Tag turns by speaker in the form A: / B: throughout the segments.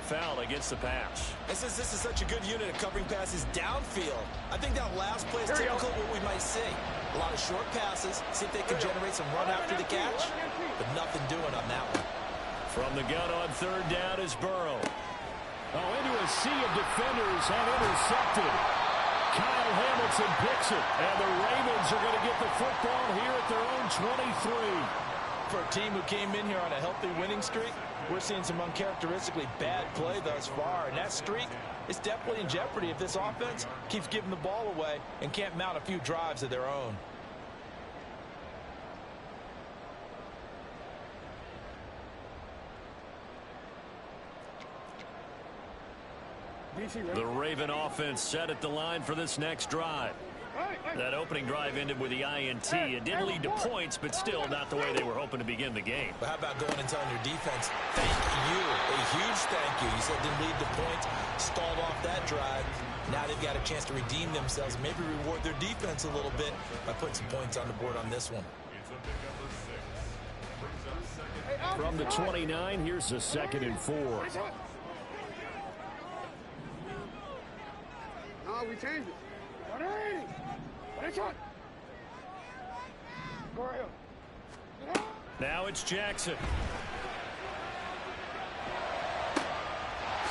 A: foul against the pass.
B: And since this is such a good unit of covering passes downfield, I think that last play is typical of what we might see. A lot of short passes, see if they can generate some run after the catch, but nothing doing on that one.
A: From the gun on third down is Burrow.
C: Oh, into a sea of defenders and intercepted. Kyle Hamilton picks it, and the Ravens are going to get the football here at their own 23.
B: For a team who came in here on a healthy winning streak, we're seeing some uncharacteristically bad play thus far, and that streak is definitely in jeopardy if this offense keeps giving the ball away and can't mount a few drives of their own.
A: The Raven offense set at the line for this next drive. That opening drive ended with the INT. It did lead to points, but still not the way they were hoping to begin the game.
B: But how about going and telling your defense, thank you, a huge thank you. You said it didn't lead to points, stalled off that drive. Now they've got a chance to redeem themselves, maybe reward their defense a little bit by putting some points on the board on this one.
C: From the 29, here's a 2nd and 4.
D: No, we changed it.
A: Now it's Jackson.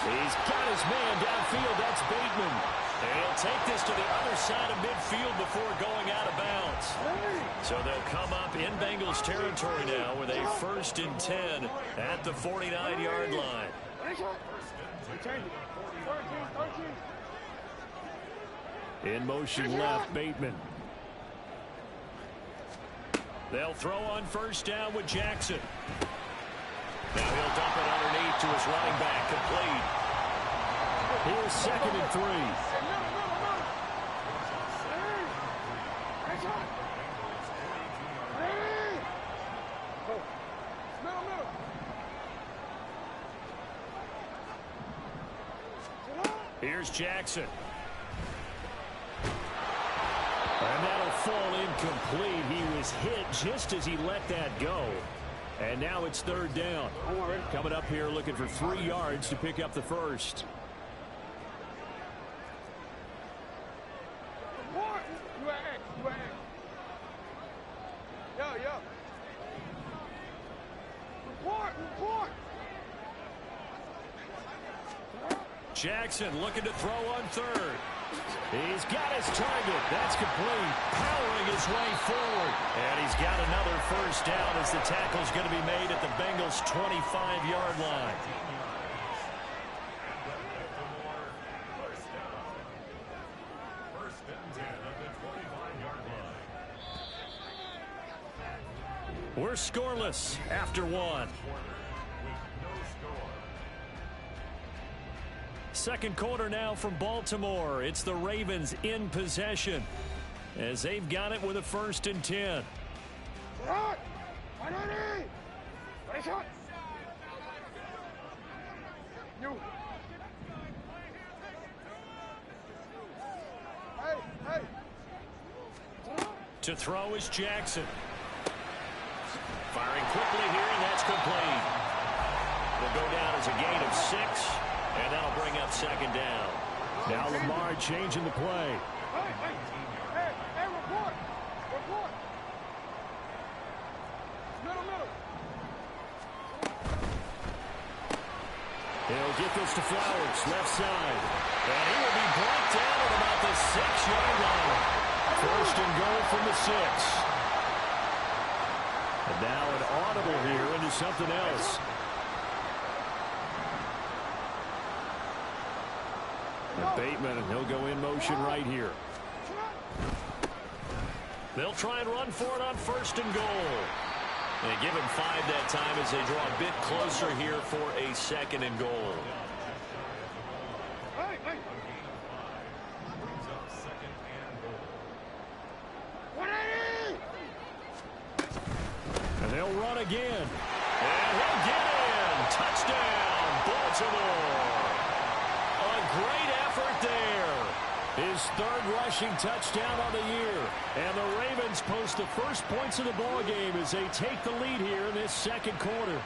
A: He's got his man downfield. That's Bateman. And he'll take this to the other side of midfield before going out of bounds. So they'll come up in Bengals territory now with a 1st and 10 at the 49-yard line.
C: In motion left, Bateman.
A: They'll throw on 1st down with Jackson. Now he'll dump it underneath to his running back, complete.
C: Here's 2nd and 3.
A: Here's Jackson. And that'll fall incomplete. He was hit just as he let that go. And now it's 3rd down. Coming up here looking for 3 yards to pick up the first. Jackson looking to throw on 3rd. He's got his target. That's complete. Powering his way forward. And he's got another 1st down as the tackle's going to be made at the Bengals' 25-yard line. We're scoreless after 1. 2nd quarter now from Baltimore. It's the Ravens in possession as they've got it with a 1st and 10. To throw is Jackson. Firing quickly here, and that's complete. It'll go down as a gain of 6. And that'll bring up 2nd down.
C: Now Lamar changing the play.
D: Hey, report. Middle.
C: He'll get this to Flowers, left side.
A: And he will be brought down at about the 6-yard line.
C: 1st and goal from the 6. And now an audible here into something else. And Bateman, and he'll go in motion right here.
A: They'll try and run for it on 1st and goal. They give him 5 that time as they draw a bit closer here for a 2nd and goal.
C: And they'll run again.
A: And he'll get in. Touchdown, Baltimore. A great effort there.
C: His 3rd rushing touchdown on the year. And the Ravens post the first points of the ball game as they take the lead here in this 2nd quarter.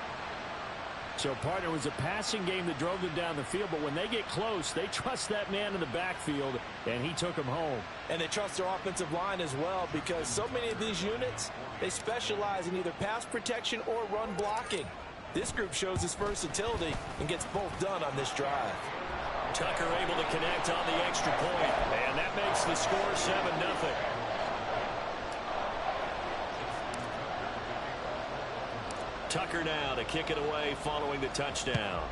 C: So, partner, it was a passing game that drove them down the field, but when they get close, they trust that man in the backfield, and he took them home.
B: And they trust their offensive line as well, because so many of these units, they specialize in either pass protection or run blocking. This group shows its versatility and gets both done on this drive.
A: Tucker able to connect on the extra point, and that makes the score 7-0. Tucker now to kick it away following the touchdown.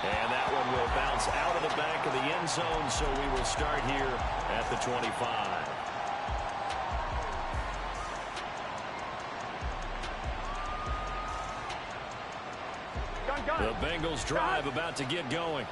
A: And that one will bounce out of the back of the end zone, so we will start here at the 25. The Bengals drive about to get going.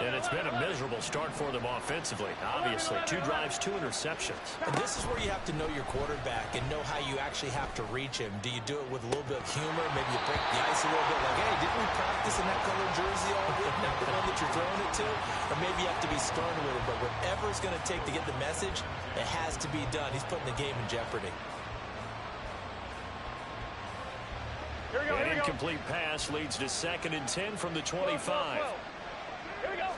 A: And it's been a miserable start for them offensively. Obviously, 2 drives, 2 interceptions.
B: And this is where you have to know your quarterback and know how you actually have to reach him. Do you do it with a little bit of humor? Maybe you break the ice a little bit, like, hey, didn't we practice in that colored jersey all week? Not the one that you're throwing it to? Or maybe you have to be stern with it. But whatever it's going to take to get the message, it has to be done. He's putting the game in jeopardy.
A: An incomplete pass leads to 2nd and 10 from the 25.
D: Here we go.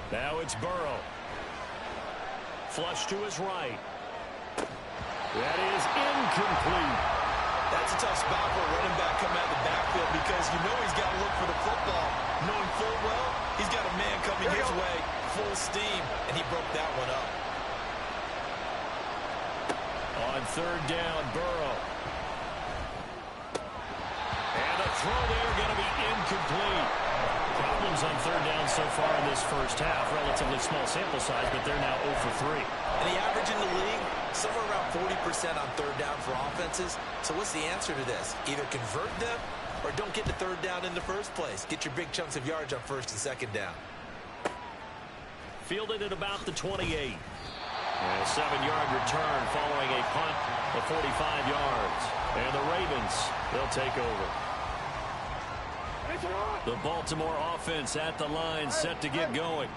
A: Now it's Burrow. Flush to his right. That is incomplete.
B: That's a tough spot for a running back coming out of the backfield, because you know he's got to look for the football, knowing full well he's got a man coming his way, full steam, and he broke that one up.
A: On 3rd down, Burrow. And a throw there going to be incomplete. Problems on 3rd down so far in this first half. Relatively small sample size, but they're now 0 for 3.
B: And the average in the league, somewhere around 40% on 3rd down for offenses. So what's the answer to this? Either convert them or don't get to 3rd down in the first place. Get your big chunks of yards on 1st and 2nd down.
A: Fielded at about the 28. And a 7-yard return following a punt of 45 yards. And the Ravens, they'll take over. The Baltimore offense at the line, set to get going.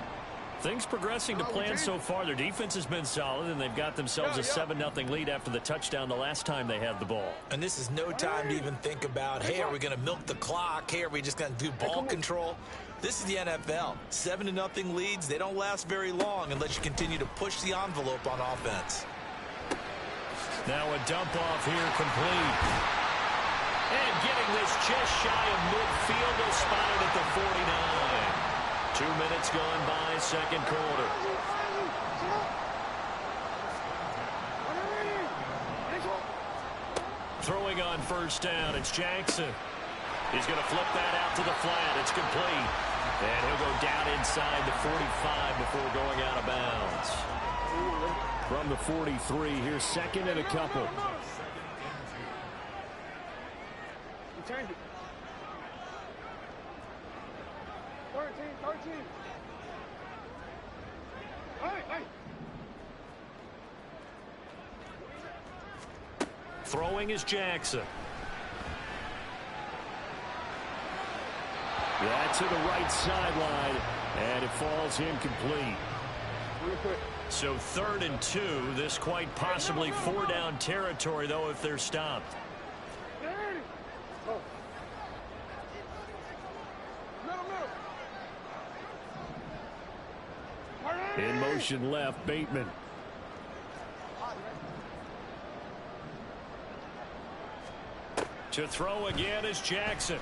A: Things progressing to plan so far. Their defense has been solid, and they've got themselves a 7-0 lead after the touchdown the last time they had the ball.
B: And this is no time to even think about, hey, are we going to milk the clock? Hey, are we just going to do ball control? This is the NFL. 7-0 leads, they don't last very long unless you continue to push the envelope on offense.
A: Now a dump off here, complete. And getting this just shy of midfield, they'll spot it at the 49. 2 minutes gone by, 2nd quarter. Throwing on 1st down, it's Jackson. He's going to flip that out to the flat. It's complete. And he'll go down inside the 45 before going out of bounds.
C: From the 43, here's 2nd and a couple.
D: Change it. 13. Hey.
A: Throwing is Jackson. Yeah, to the right sideline, and it falls incomplete. So 3rd and 2, this quite possibly 4-down territory, though, if they're stopped.
C: In motion left, Bateman.
A: To throw again is Jackson.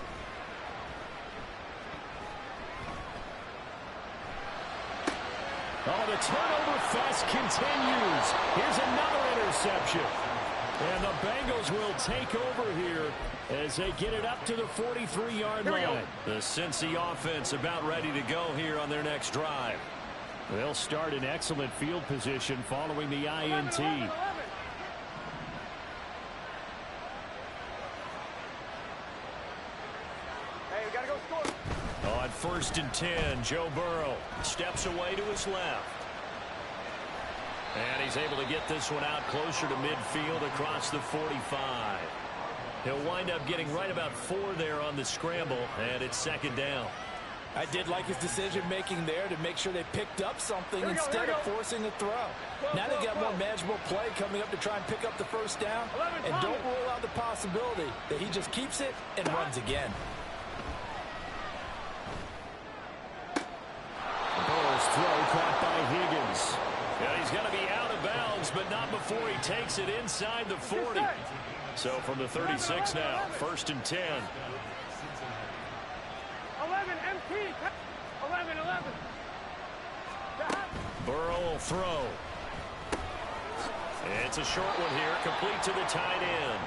C: Oh, the turnover fest continues. Here's another interception. And the Bengals will take over here as they get it up to the 43-yard line.
A: The Cincy offense about ready to go here on their next drive.
C: They'll start in excellent field position following the INT.
D: Hey, we got to go score.
A: On 1st and 10, Joe Burrow steps away to his left. And he's able to get this one out closer to midfield across the 45. He'll wind up getting right about 4 there on the scramble, and it's 2nd down.
B: I did like his decision-making there to make sure they picked up something instead of forcing a throw. Now they got more manageable play coming up to try and pick up the first down. And don't rule out the possibility that he just keeps it and runs again.
C: Burrow's throw caught by Higgins.
A: Yeah, he's going to be out of bounds, but not before he takes it inside the 40. So from the 36 now, 1st and 10.
D: 11 MP. 11.
A: Burrow will throw. It's a short one here, complete to the tight end.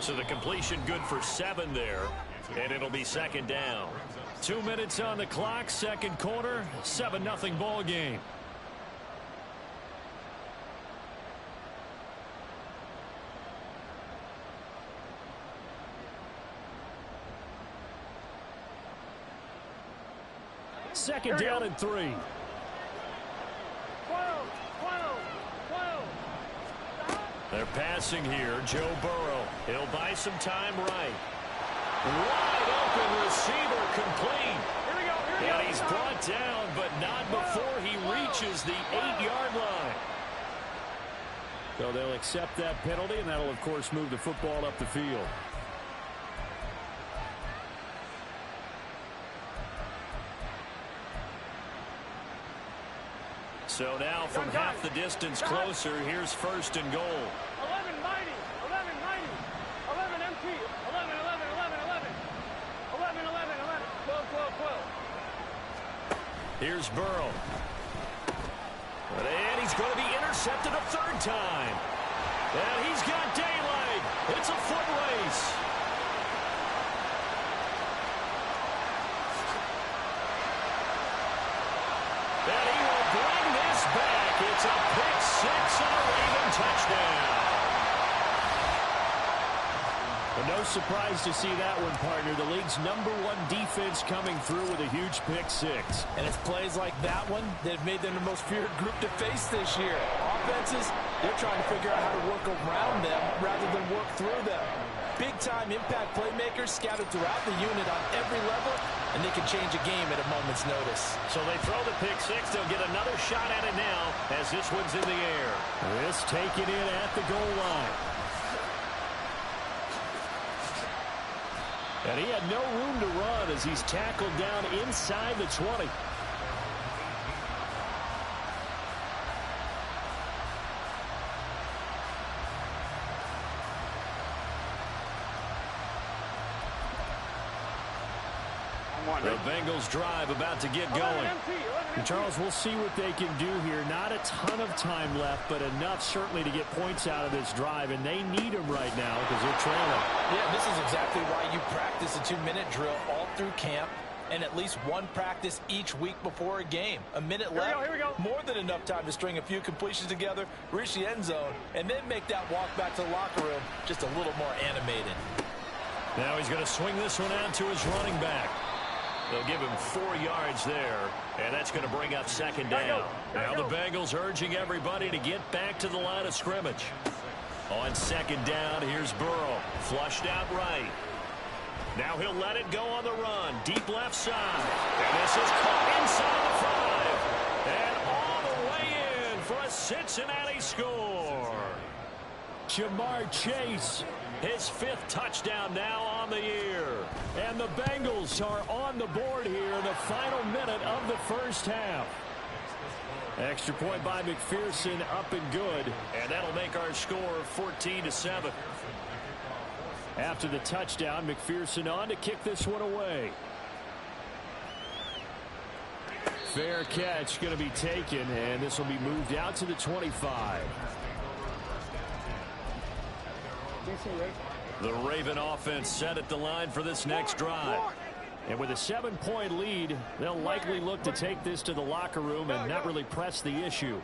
A: So the completion good for 7 there, and it'll be 2nd down.
C: 2 minutes on the clock, 2nd quarter, 7-0 ball game. Second down and 3.
D: 12.
A: They're passing here. Joe Burrow. He'll buy some time right. Wide open receiver complete.
D: Here we go.
A: And he's brought down, but not before he reaches the 8-yard line.
C: So they'll accept that penalty, and that'll, of course, move the football up the field.
A: So now from half the distance closer, here's 1st and goal.
D: 11 mighty. 11 MP. 11. 12.
A: Here's Burrow. And he's going to be intercepted a 3rd time. And he's got daylight. It's a foot race. And he will bring this back. It's a pick 6 and a Raven touchdown.
C: But no surprise to see that one, partner. The league's #1 defense coming through with a huge pick 6.
B: And it's plays like that one that have made them the most feared group to face this year. Offenses, they're trying to figure out how to work around them rather than work through them. Big-time impact playmakers scattered throughout the unit on every level, and they can change a game at a moment's notice.
A: So they throw the pick 6. They'll get another shot at it now as this one's in the air.
C: This taken in at the goal line. And he had no room to run as he's tackled down inside the 20.
A: The Bengals drive about to get going.
C: And Charles, we'll see what they can do here. Not a ton of time left, but enough certainly to get points out of this drive, and they need them right now because they're trailing.
B: Yeah, this is exactly why you practice a 2-minute drill all through camp and at least one practice each week before a game. A minute left,
D: Here we go.
B: more than enough time to string a few completions together, reach the end zone, and then make that walk back to the locker room just a little more animated.
A: Now he's going to swing this one out to his running back. They'll give him 4 yards there, and that's going to bring up 2nd down. Now the Bengals urging everybody to get back to the line of scrimmage. On 2nd down, here's Burrow. Flushed out right. Now he'll let it go on the run. Deep left side. And this is caught inside the 5. And all the way in for a Cincinnati score.
C: Jamar Chase,
A: His 5th touchdown now on the year.
C: and the Bengals are on the board here in the final minute of the first half. Extra point by McPherson, up and good.
A: And that'll make our score 14-7.
C: After the touchdown, McPherson on to kick this one away. Fair catch going to be taken, and this will be moved out to the 25.
A: The Raven offense set at the line for this next drive.
C: And with a 7-point lead, they'll likely look to take this to the locker room and not really press the issue.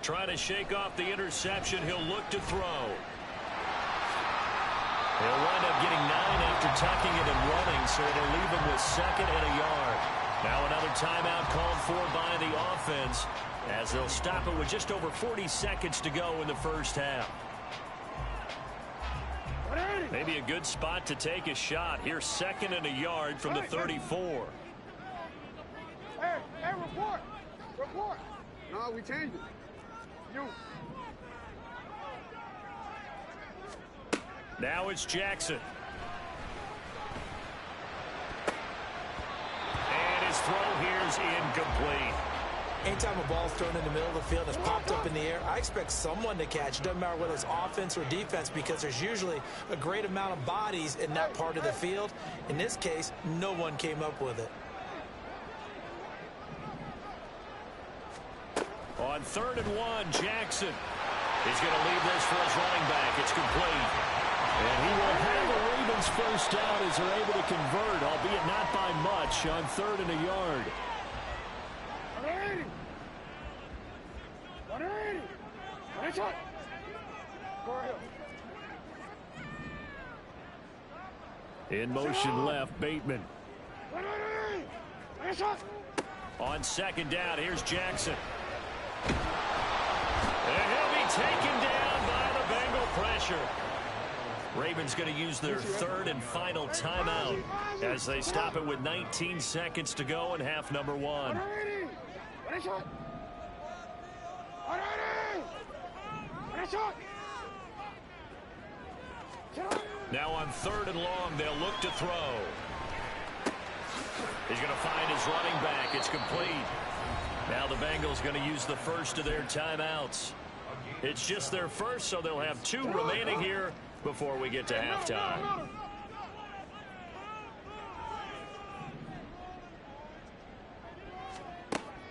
A: Trying to shake off the interception. He'll look to throw. He'll wind up getting 9 after tucking it and running, so it'll leave him with 2nd and a yard. Now another timeout called for by the offense. as they'll stop it with just over 40 seconds to go in the first half. Maybe a good spot to take a shot. Here's 2nd and a yard from the 34.
D: Hey, report. Report. No, we changed it. You.
A: Now it's Jackson. And his throw here is incomplete.
B: Anytime a ball's thrown in the middle of the field and it's popped up in the air, I expect someone to catch. It doesn't matter whether it's offense or defense, because there's usually a great amount of bodies in that part of the field. In this case, no one came up with it.
A: On 3rd and 1, Jackson. He's going to leave this for his running back. It's complete.
C: And he will have the Ravens first down as they're able to convert, albeit not by much, on 3rd and a yard.
D: 180. 180.
C: In motion left, Bateman.
D: 180.
A: On 2nd down, here's Jackson. And he'll be taken down by the Bengal pressure. Ravens going to use their 3rd and final timeout as they stop it with 19 seconds to go in half number 1.
D: 180.
A: Now on 3rd and long, they'll look to throw. He's going to find his running back. It's complete. Now the Bengals going to use the first of their timeouts. It's just their first, so they'll have 2 remaining here before we get to halftime.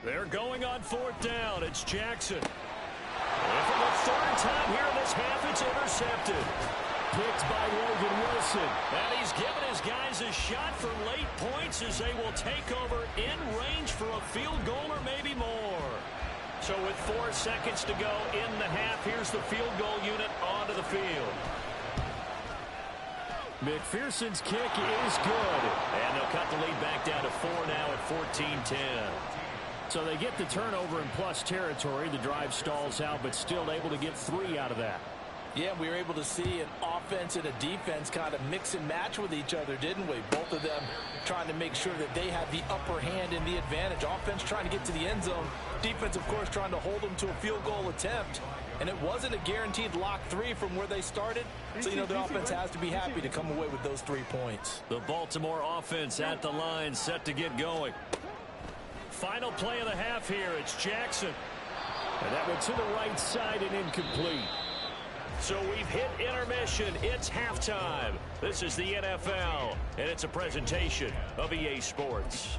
A: They're going on 4th down. It's Jackson. And for the 3rd time here in this half, it's intercepted.
C: Picked by Logan Wilson.
A: And he's given his guys a shot for late points as they will take over in range for a field goal or maybe more. So with 4 seconds to go in the half, here's the field goal unit onto the field.
C: McPherson's kick is good.
A: And they'll cut the lead back down to 4 now at 14-10.
C: So they get the turnover in plus territory. The drive stalls out, but still able to get 3 out of that.
B: Yeah, we were able to see an offense and a defense kind of mix and match with each other, didn't we? Both of them trying to make sure that they have the upper hand and the advantage. Offense trying to get to the end zone. Defense, of course, trying to hold them to a field goal attempt. And it wasn't a guaranteed lock 3 from where they started. So, you know, the offense has to be happy to come away with those 3 points.
A: The Baltimore offense at the line, set to get going. Final play of the half here. It's Jackson.
C: And that went to the right side and incomplete.
A: So we've hit intermission. It's halftime. This is the NFL, and it's a presentation of EA Sports.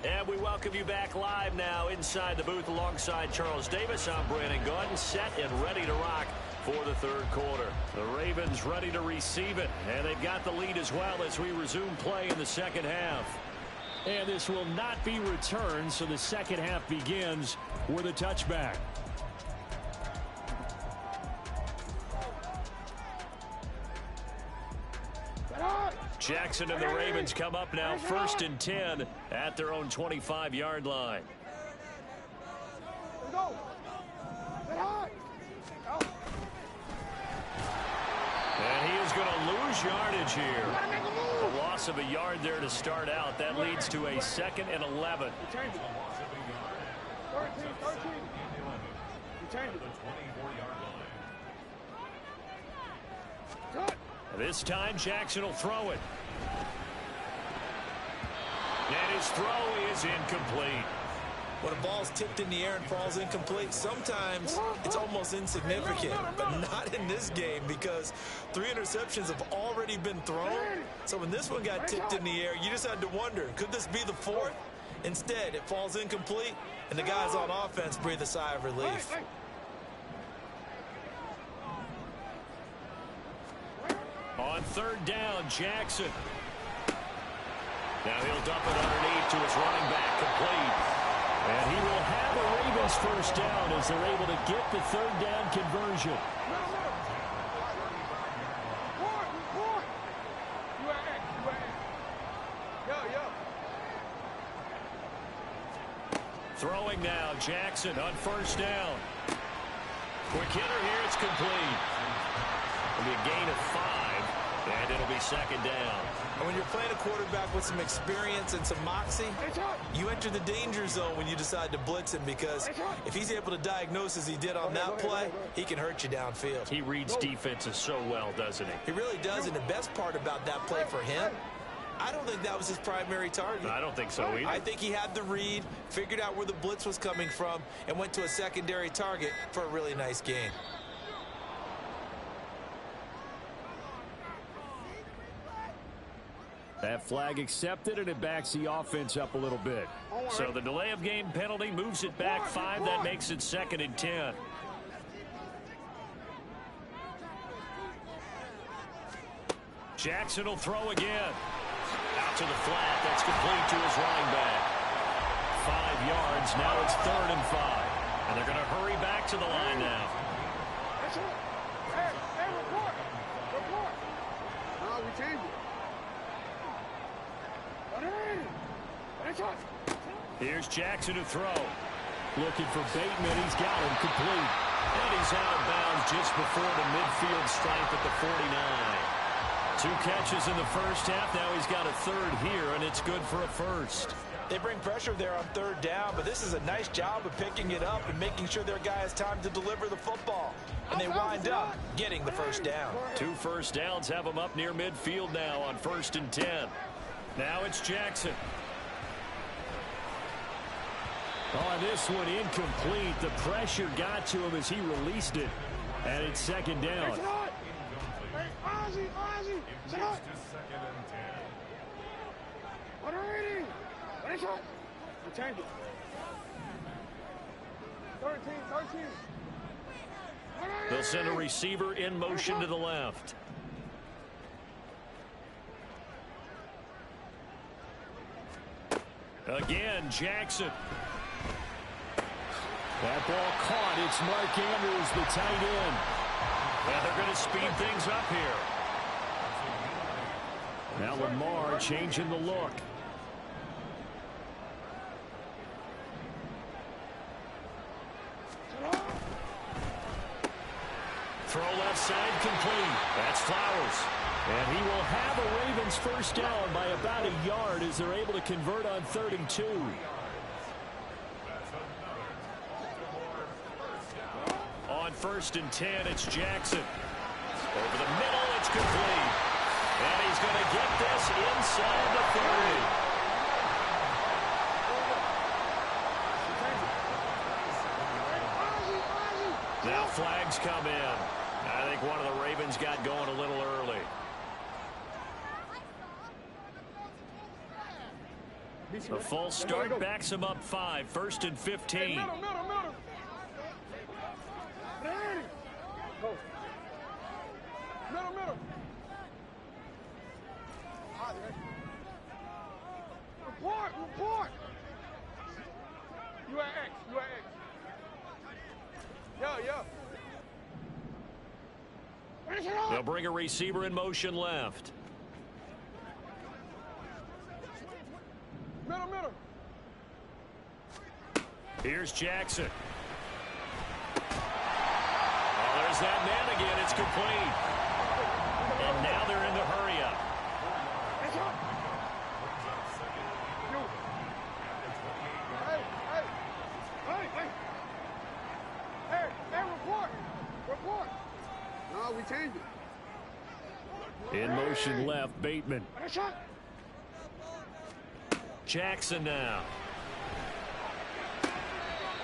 A: And we welcome you back live now inside the booth alongside Charles Davis. I'm Brandon Gordon, set and ready to rock for the 3rd quarter. The Ravens ready to receive it, and they've got the lead as well as we resume play in the 2nd half.
C: And this will not be returned, so the 2nd half begins with a touchback.
A: Jackson and the Ravens come up now 1st and 10 at their own 25-yard line. And he is going to lose yardage here. A loss of a yard there to start out. That leads to a 2nd and 11. This time Jackson will throw it. And his throw is incomplete.
B: When a ball's tipped in the air and falls incomplete, sometimes it's almost insignificant, but not in this game because 3 interceptions have already been thrown. So when this one got tipped in the air, you just had to wonder, could this be the 4th? Instead, it falls incomplete, and the guys on offense breathe a sigh of relief.
A: On 3rd down, Jackson. Now he'll dump it underneath to his running back, complete. And he will have the Ravens first down as they're able to get the 3rd down conversion. Throwing now, Jackson on first down. Quick hitter here, it's complete. It'll be a gain of 5, and it'll be second down.
B: And when you're playing a quarterback with some experience and some moxie, you enter the danger zone when you decide to blitz him, because if he's able to diagnose as he did on that play, he can hurt you downfield.
A: He reads defenses so well, doesn't he?
B: He really does, and the best part about that play for him, I don't think that was his primary target.
A: I don't think so either.
B: I think he had the read, figured out where the blitz was coming from, and went to a secondary target for a really nice gain.
C: That flag accepted, and it backs the offense up a little bit.
A: So the delay of game penalty moves it back 5. That makes it 2nd and 10. Jackson will throw again. Out to the flat. That's complete to his running back. 5 yards. Now it's 3rd and 5. And they're going to hurry back to the line now.
D: Hey, report. Report. No, we changed it.
A: Here's Jackson to throw.
C: Looking for Bateman. He's got him complete.
A: And he's out of bounds just before the midfield stripe at the 49. 2 catches in the first half. Now he's got a 3rd here, and it's good for a 1st.
B: They bring pressure there on 3rd down, but this is a nice job of picking it up and making sure their guy has time to deliver the football. And they wind up getting the 1st down.
A: 2 first downs have him up near midfield now on 1st and 10. Now it's Jackson.
C: On this one, incomplete. The pressure got to him as he released it. And it's 2nd down.
D: Hey, Ozzy, sit up. What are you? What is it? We changed it. 13.
A: They'll send a receiver in motion to the left. Again, Jackson.
C: That ball caught. It's Mark Andrews, the tight end.
A: And they're going to speed things up here.
C: Now Lamar changing the look.
A: Throw left side complete. That's Flowers.
C: And he will have a Ravens 1st down by about a yard as they're able to convert on 3rd and 2.
A: On 1st and 10, it's Jackson. Over the middle, it's complete. And he's going to get this inside the 30. Now flags come in. I think one of the Ravens got going a little early. The false start backs him up 5. 1st and 15.
D: Middle. Report. You at X. Yo.
A: They'll bring a receiver in motion left.
D: Middle.
A: Here's Jackson. Oh, there's that man again. It's complete. And now they're in the hurry-up.
D: Hey, report. No, we changed it.
C: In motion left, Bateman.
A: Jackson now.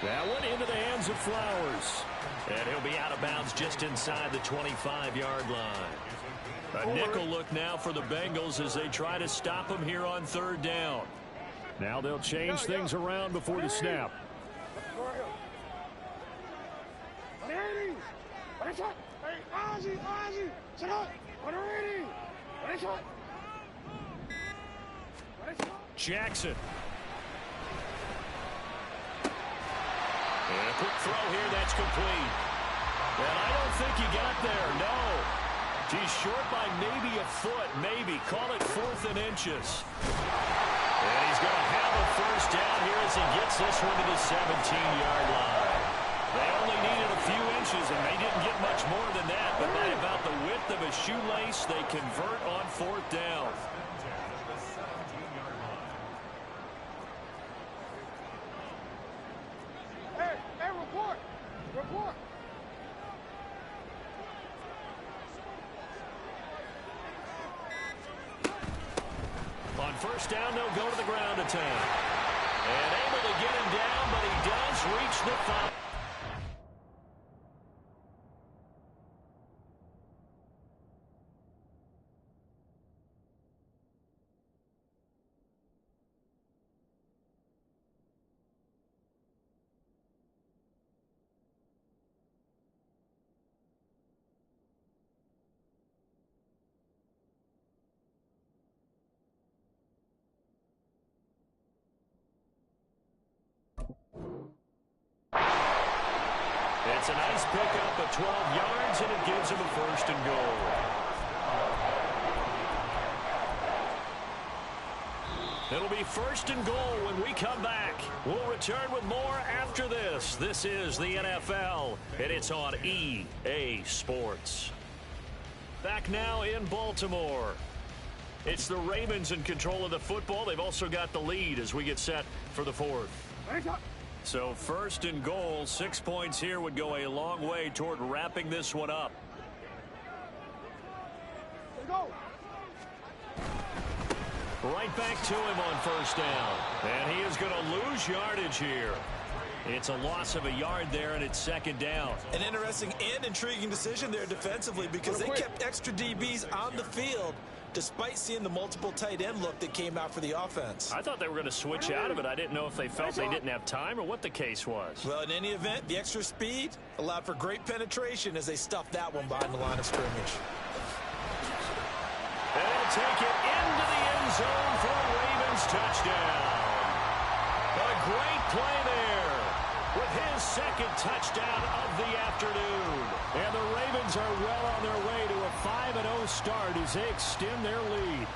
C: That one into the hands of Flowers.
A: And he'll be out of bounds just inside the 25-yard line. A nickel look now for the Bengals as they try to stop him here on 3rd down.
C: Now they'll change things around before the snap.
D: Hey, Ozzy, sit up.
A: Jackson. And a quick throw here, that's complete. And I don't think he got there, no. He's short by maybe a foot, maybe. Call it 4th and inches. And he's going to have a first down here as he gets this one to the 17-yard line. They only needed a few inches, and they didn't get much more than that. But by about the width of a shoelace, they convert on fourth down.
D: Hey, report! Report!
A: On first down, they'll go to the ground attack. And able to get him down, but he does reach the 5. It's a nice pickup of 12 yards, and it gives him a first and goal. It'll be first and goal when we come back. We'll return with more after this. This is the NFL, and it's on EA Sports. Back now in Baltimore. It's the Ravens in control of the football. They've also got the lead as we get set for the fourth. So first and goal, 6 points here would go a long way toward wrapping this one up.
D: Go!
A: Right back to him on first down. And he is going to lose yardage here. It's a loss of a yard there, and it's second down.
B: An interesting and intriguing decision there defensively because they kept extra DBs on the field despite seeing the multiple tight end look that came out for the offense.
A: I thought they were going to switch out of it. I didn't know if they felt they didn't have time or what the case was.
B: Well, in any event, the extra speed allowed for great penetration as they stuffed that one behind the line of scrimmage.
A: And he'll take it into the end zone for a Ravens touchdown. But a great play there with his second touchdown of the afternoon.
C: And the Ravens are well on their way to a 5-0 start as they extend their lead.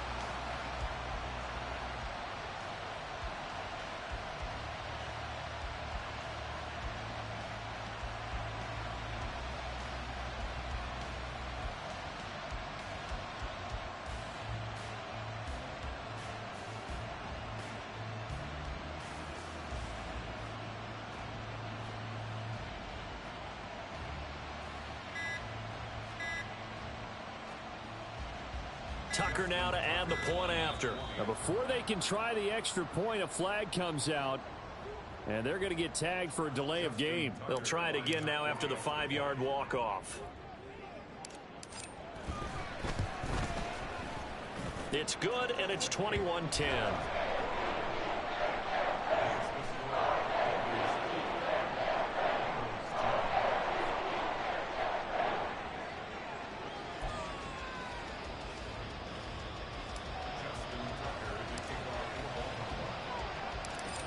A: Tucker now to add the point after.
C: Now before they can try the extra point, a flag comes out. And they're going to get tagged for a delay of game.
A: They'll try it again now after the 5-yard walk-off. It's good, and it's 21-10.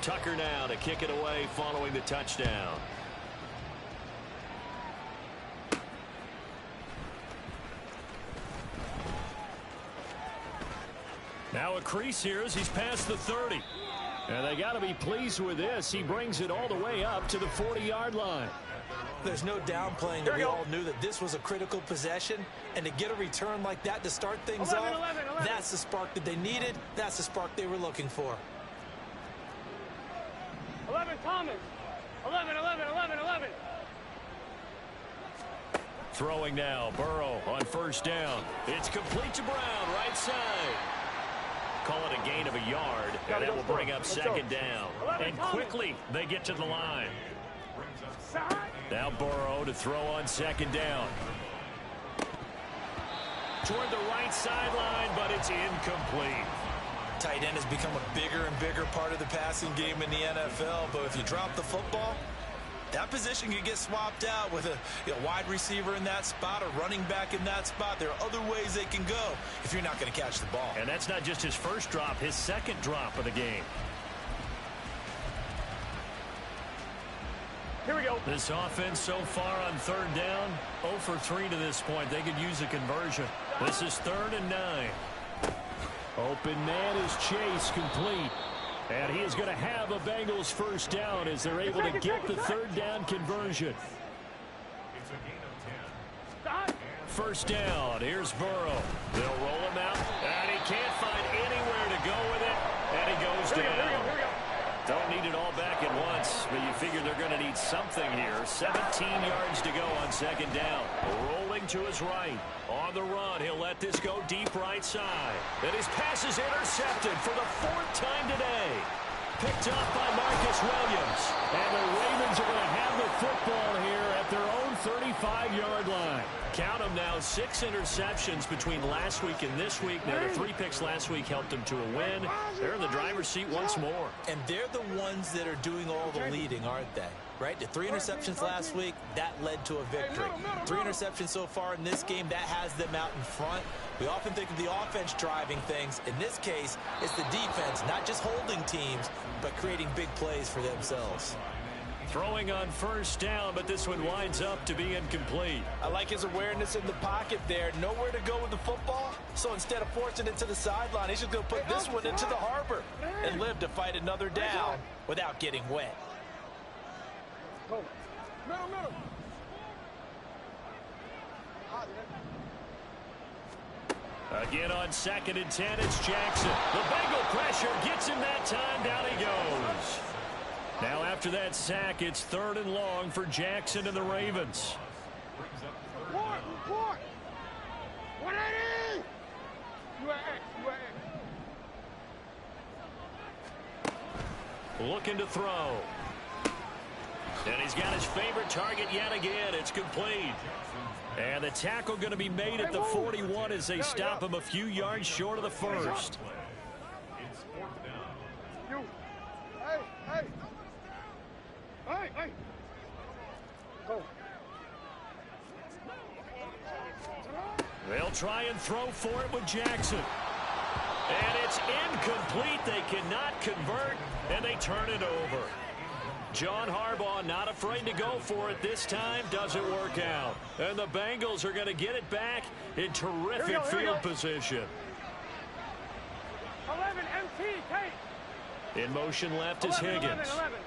A: Tucker now to kick it away following the touchdown.
C: Now a crease here as he's past the 30. And they got to be pleased with this. He brings it all the way up to the 40-yard line.
B: There's no downplaying that we all knew that this was a critical possession, and to get a return like that to start things off, that's the spark that they needed. That's the spark they were looking for.
D: 11, Thomas. 11.
A: Throwing now, Burrow on first down. It's complete to Brown, right side. Call it a gain of a yard, and that will bring up second down. And quickly, they get to the line. Now Burrow to throw on second down. Toward the right sideline, but it's incomplete.
B: Tight end has become a bigger and bigger part of the passing game in the NFL, but if you drop the football, that position can get swapped out with a wide receiver in that spot, a running back in that spot. There are other ways they can go if you're not going to catch the ball.
A: And that's not just his first drop, his second drop of the game.
D: Here we go.
A: This offense so far on third down, 0 for 3 to this point. They could use a conversion. This is 3rd and 9.
C: Open man is Chase, complete. And he is going to have a Bengals first down as they're able to get the third down conversion. First down. Here's Burrow. They'll roll him out, and he can't find anywhere to go with it, and he goes down. Don't need it all back at once, but you figure they're going to need something here. 17 yards to go on second down. Rolling to his right. On the run, he'll let this go deep right side. And his pass is intercepted for the fourth time today. Picked up by Marcus Williams. And the Ravens are going to have the football here at their own 35-yard line. Count them now, 6 interceptions between last week and this week. Now, the 3 picks last week helped them to a win. They're in the driver's seat once more.
B: And they're the ones that are doing all the leading, aren't they? Right? The 3 interceptions last week, that led to a victory. 3 interceptions so far in this game, that has them out in front. We often think of the offense driving things. In this case, it's the defense, not just holding teams, but creating big plays for themselves.
C: Throwing on first down, but this one winds up to be incomplete.
B: I like his awareness in the pocket there. Nowhere to go with the football. So instead of forcing it to the sideline, he's just going to put this one into the harbor and live to fight another down without getting wet.
D: Go. Middle.
C: Again on 2nd and 10, it's Jackson. The Bengal pressure gets him that time. Down he goes. Now after that sack, it's 3rd and long for Jackson and the Ravens.
D: Report. 180.
C: Looking to throw. And he's got his favorite target yet again. It's complete. And the tackle going to be made at the 41 as they stop him a few yards short of the first.
D: Hey. Go.
C: They'll try and throw for it with Jackson. And it's incomplete. They cannot convert, and they turn it over. John Harbaugh not afraid to go for it this time. Doesn't work out. And the Bengals are going to get it back in terrific field position.
D: 11 MT, take.
C: In motion left is Higgins.
D: 11.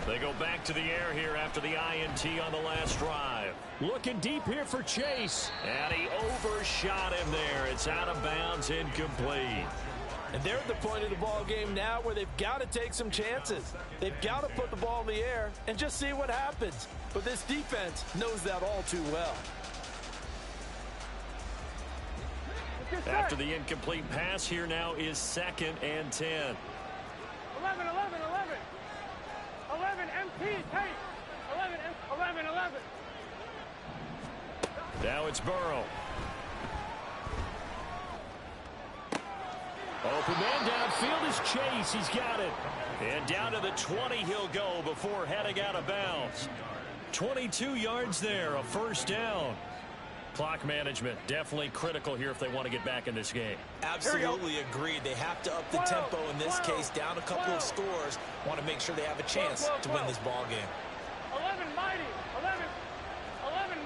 C: They go back to the air here after the INT on the last drive. Looking deep here for Chase. And he overshot him there. It's out of bounds, incomplete.
B: And they're at the point of the ball game now where they've got to take some chances. They've got to put the ball in the air and just see what happens. But this defense knows that all too well.
C: After the incomplete pass, here now is 2nd and 10.
D: 11. 11 MP, take. 11.
C: Now it's Burrow. Open man downfield is Chase. He's got it. And down to the 20 he'll go before heading out of bounds. 22 yards there, a first down. Clock management definitely critical here if they want to get back in this game.
B: Absolutely agreed. They have to up the tempo in this case, down a couple of scores. Want to make sure they have a chance to win this ball game.
D: 11 mighty. 11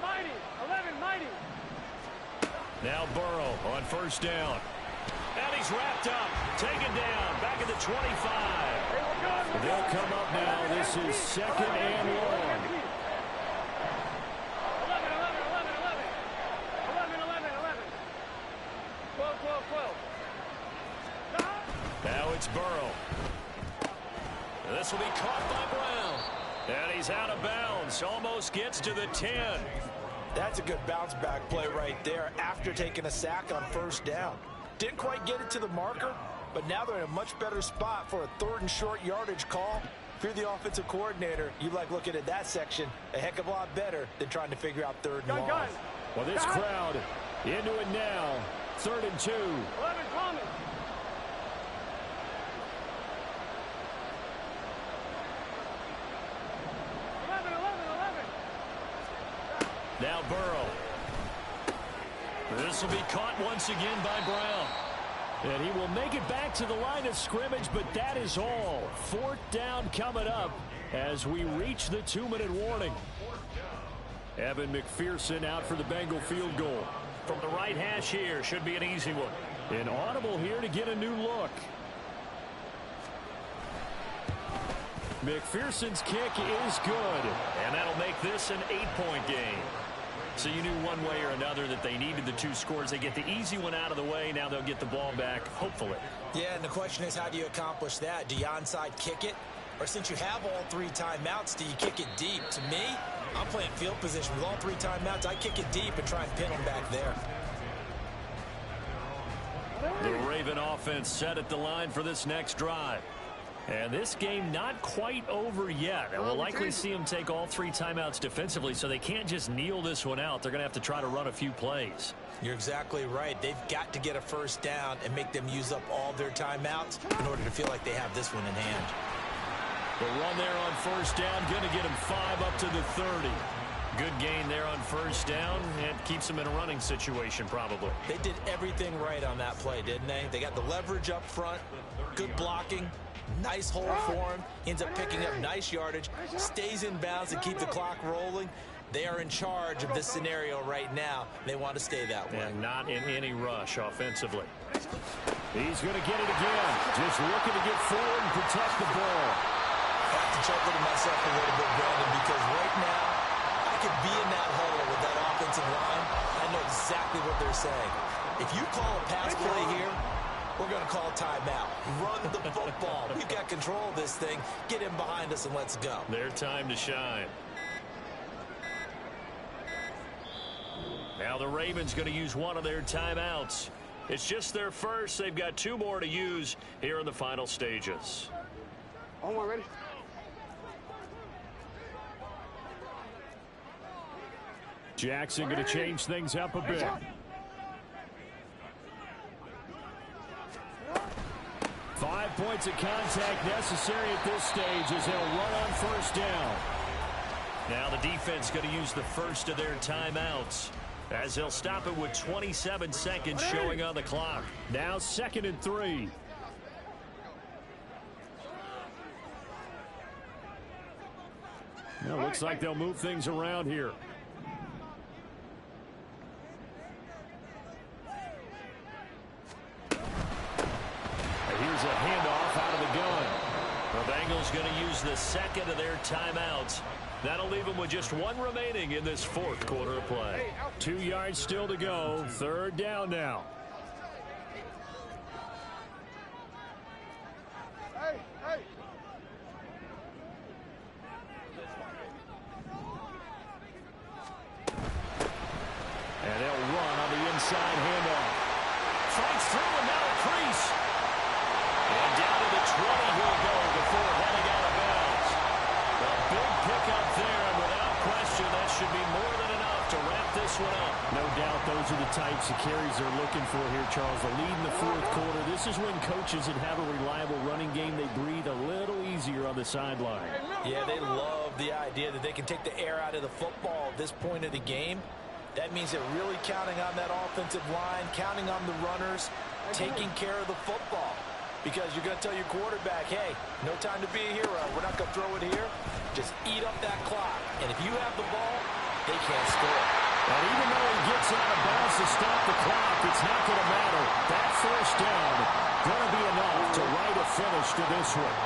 D: mighty.
C: Now Burrow on first down. And he's wrapped up, taken down, back at the 25. They'll come up now. This is 2nd and long. 12. Now it's Burrow. This will be caught by Brown. And he's out of bounds. Almost gets to the 10.
B: That's a good bounce back play right there after taking a sack on first down. Didn't quite get it to the marker, but now they're in a much better spot for a 3rd and short yardage call. If you're the offensive coordinator, you like looking at that section a heck of a lot better than trying to figure out 3rd and long.
C: Well, this crowd into it now. 3rd and 2.
D: 11 coming.
C: Now Burrow. This will be caught once again by Brown. And he will make it back to the line of scrimmage, but that is all. 4th down coming up as we reach the 2-minute warning. Evan McPherson out for the Bengal field goal. From the right hash here, should be an easy one. An audible here to get a new look. McPherson's kick is good, and that'll make this an 8-point game. So you knew one way or another that they needed the 2 scores. They get the easy one out of the way. Now they'll get the ball back, hopefully.
B: Yeah, and the question is, how do you accomplish that? Do you onside kick it? Or since you have all 3 timeouts, do you kick it deep? To me, I'm playing field position with all 3 timeouts. I kick it deep and try and pin them back there.
C: The Raven offense set at the line for this next drive. And this game not quite over yet. And we'll likely see them take all 3 timeouts defensively, so they can't just kneel this one out. They're going to have to try to run a few plays.
B: You're exactly right. They've got to get a first down and make them use up all their timeouts in order to feel like they have this one in hand.
C: The run there on first down, going to get him 5 up to the 30. Good gain there on first down, and keeps him in a running situation probably.
B: They did everything right on that play, didn't they? They got the leverage up front, good blocking, nice hole for him, ends up picking up nice yardage, stays in bounds and keep the clock rolling. They are in charge of this scenario right now. They want to stay that way.
C: And not in any rush offensively. He's going to get it again. Just looking to get forward and protect the ball.
B: I have to chuckle to myself a little bit, Brandon, because right now I could be in that hole with that offensive line. I know exactly what they're saying. If you call a pass play here, we're going to call timeout. Run the football. We've got control of this thing. Get him behind us and let's go.
C: Their time to shine. Now the Ravens going to use one of their timeouts. It's just their first. They've got 2 more to use here in the final stages.
D: Oh, ready?
C: Jackson going to change things up a bit. Five points of contact necessary at this stage as they'll run on first down. Now the defense going to use the first of their timeouts as they'll stop it with 27 seconds showing on the clock. Now 2nd and 3. Well, looks like they'll move things around here. Here's a handoff out of the gun. The Bengals going to use the 2nd of their timeouts. That'll leave them with just 1 remaining in this 4th quarter of play. 2 yards still to go. 3rd down now. And they'll run on the inside handoff. Fights through and now a crease. And down to the 20 he'll go before heading out of bounds. A big pickup there, and without question, that should be more than enough to wrap this one up. No doubt those are the types of carries they're looking for here, Charles. The lead in the 4th quarter. This is when coaches that have a reliable running game, they breathe a little easier on the sideline.
B: Yeah, they love the idea that they can take the air out of the football at this point of the game. That means they're really counting on that offensive line, counting on the runners, taking care of the football. Because you're going to tell your quarterback, hey, no time to be a hero. We're not going to throw it here. Just eat up that clock. And if you have the ball, they can't score.
C: And even though he gets out of bounds to stop the clock, it's not going to matter. That first down going to be enough to write a finish to this one.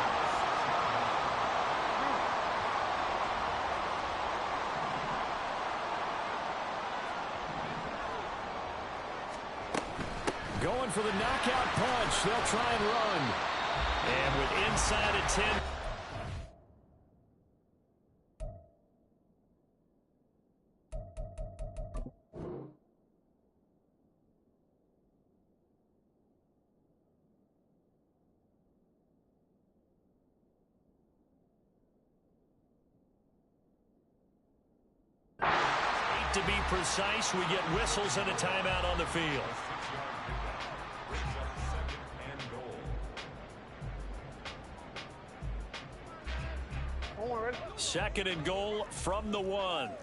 C: Going for the knockout punch. They'll try and run. And with inside at 10. To be precise, we get whistles and a timeout on the field. Second and goal from the 1. And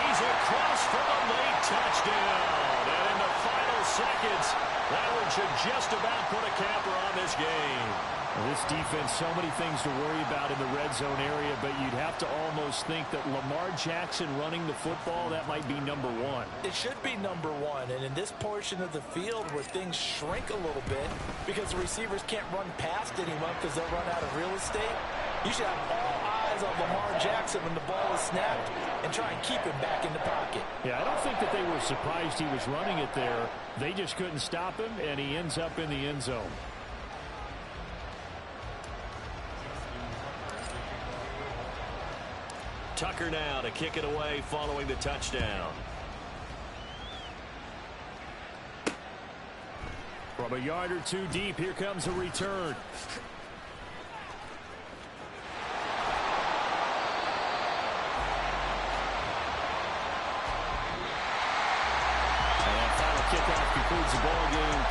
C: he's across for a late touchdown. And in the final seconds, that one should just about put a capper on this game.
A: This defense, so many things to worry about in the red zone area, but you'd have to almost think that Lamar Jackson running the football, that might be number one.
B: It should be number one, and in this portion of the field where things shrink a little bit because the receivers can't run past anyone because they'll run out of real estate, you should have all eyes on Lamar Jackson when the ball is snapped and try and keep him back in the pocket.
A: Yeah, I don't think that they were surprised he was running it there. They just couldn't stop him, and he ends up in the end zone.
C: Tucker now to kick it away following the touchdown.
A: From a yard or two deep, here comes a return. And final kickoff concludes the ball game.